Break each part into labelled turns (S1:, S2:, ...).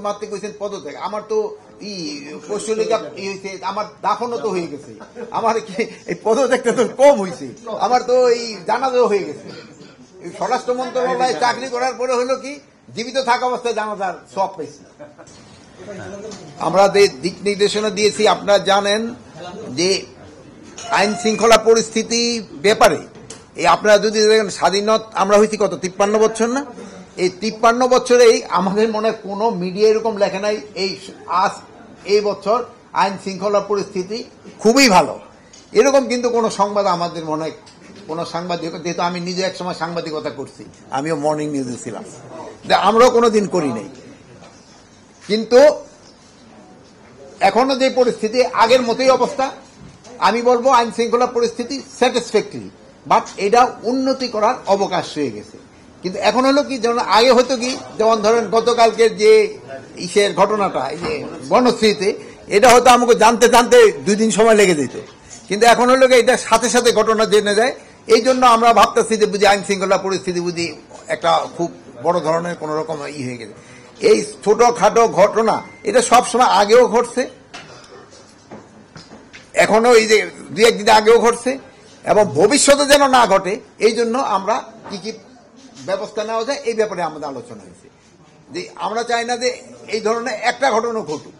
S1: মারতে কইছেন পদত্যাগ, আমার তো পশ্চিমলিকা হয়েছে, আমার দাফনও তো হয়ে গেছে, আমার কি এই পদত্যাগটা তো কম হয়েছে, আমার তো এই জানাজাও হয়ে গেছে। স্বরাষ্ট্র মন্ত্রণালয়ে চাকরি করার পরে হলো কি জীবিত থাকা অবস্থায় জানাজার সব পেয়েছি। আমরা দিক নির্দেশনা দিয়েছি, আপনারা জানেন যে আইন শৃঙ্খলা পরিস্থিতি ব্যাপারে এই আপনারা যদি দেখেন স্বাধীনতা আমরা হয়েছি কত 53 বছর না, এই 53 বছরেই আমাদের মনে কোনো মিডিয়া এরকম লেখে নাই এই বছর আইন শৃঙ্খলা পরিস্থিতি খুবই ভালো, এরকম কিন্তু কোনো সংবাদ আমাদের মনে কোনো সাংবাদিক, যেহেতু আমি নিজে একসময় সাংবাদিকতা করছি, আমিও মর্নিং নিউজে ছিলাম, আমরাও কোনোদিন করি নাই, কিন্তু এখনো যে পরিস্থিতি আগের মতোই অবস্থা। আমি বলবো আইন শৃঙ্খলা পরিস্থিতি স্যাটিসফ্যাক্টরি, বাট এটা উন্নতি করার অবকাশ হয়ে গেছে। কিন্তু এখন হলো কি, যেমন আগে হতো কি, যেমন ধরেন গতকালকের যে ইসের ঘটনাটা, এই যে বনশ্রীতে, এটা হয়তো আমাকে জানতে জানতে 2 দিন সময় লেগে যেত, কিন্তু এখন হলো কি এটা সাথে সাথে ঘটনা জেনে যায়। এই জন্য আমরা ভাবতেছি যে বুঝি আইন শৃঙ্খলা পরিস্থিতি বুঝি একটা খুব বড় ধরনের কোন রকম হয়ে গেছে। এই ছোটখাটো ঘটনা এটা সবসময় আগেও ঘটছে, এখনো এই যে 2-1 দিন আগেও ঘটছে, এবং ভবিষ্যতে যেন না ঘটে এই জন্য আমরা কি কি ব্যবস্থা নেওয়া যায় এই ব্যাপারে আমাদের আলোচনা হয়েছে। যে আমরা চাই না যে এই ধরনের একটা ঘটনা ঘটুক।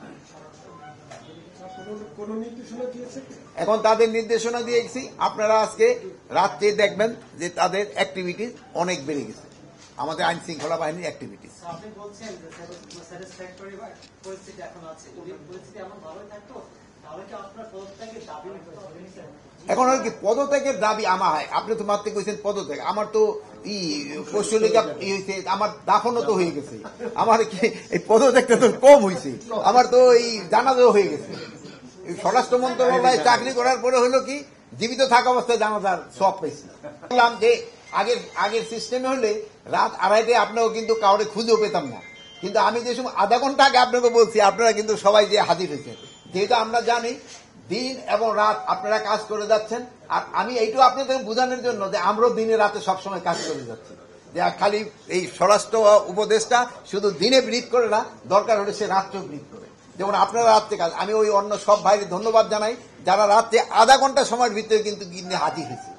S1: এখন তাদের নির্দেশনা দিয়েছি, আপনারা আজকে রাত্রে দেখবেন যে তাদের অ্যাক্টিভিটিস অনেক বেড়ে গেছে, আমাদের আইন শৃঙ্খলা বাহিনীর অ্যাক্টিভিটিস। এখন আর কি পদত্যাগের দাবি আমার হয়, আপনি তো মারতে কইছেন পদত্যাগ, আমার তো পশ্চিমলিকা হয়েছে, আমার দাফনও তো হয়ে গেছে, আমার কি এই পদত্যাগটা তো কম হয়েছে, আমার তো এই জানাজাও হয়ে গেছে। স্বরাষ্ট্র মন্ত্রণালয়ে চাকরি করার পরে হলো কি জীবিত থাকা অবস্থায় জানাজার সব পেয়েছি। বললাম যে আগের সিস্টেমে হলে রাত 2:30টায় আপনাকে কিন্তু কাউরে খুঁজেও পেতাম না, কিন্তু আমি যে সময় আধা ঘন্টা আগে আপনাকে বলছি, আপনারা কিন্তু সবাই যে হাজির হয়েছেন, যেহেতু আমরা জানি দিন এবং রাত আপনারা কাজ করে যাচ্ছেন। আর আমি এইটু আপনাদের বোঝানোর জন্য যে আমরাও দিনে রাতে সবসময় কাজ করে যাচ্ছি, যে খালি এই স্বরাষ্ট্র উপদেষ্টা শুধু দিনে ব্রিফ করে না, দরকার হলে সে রাত্রেও ব্রিফ করে। যেমন আপনারা রাত্রে কাজ, আমি ওই অন্য সব ভাইকে ধন্যবাদ জানাই যারা রাত্রে আধা ঘন্টা সময়ের ভিতরে কিন্তু হাজির হয়েছে।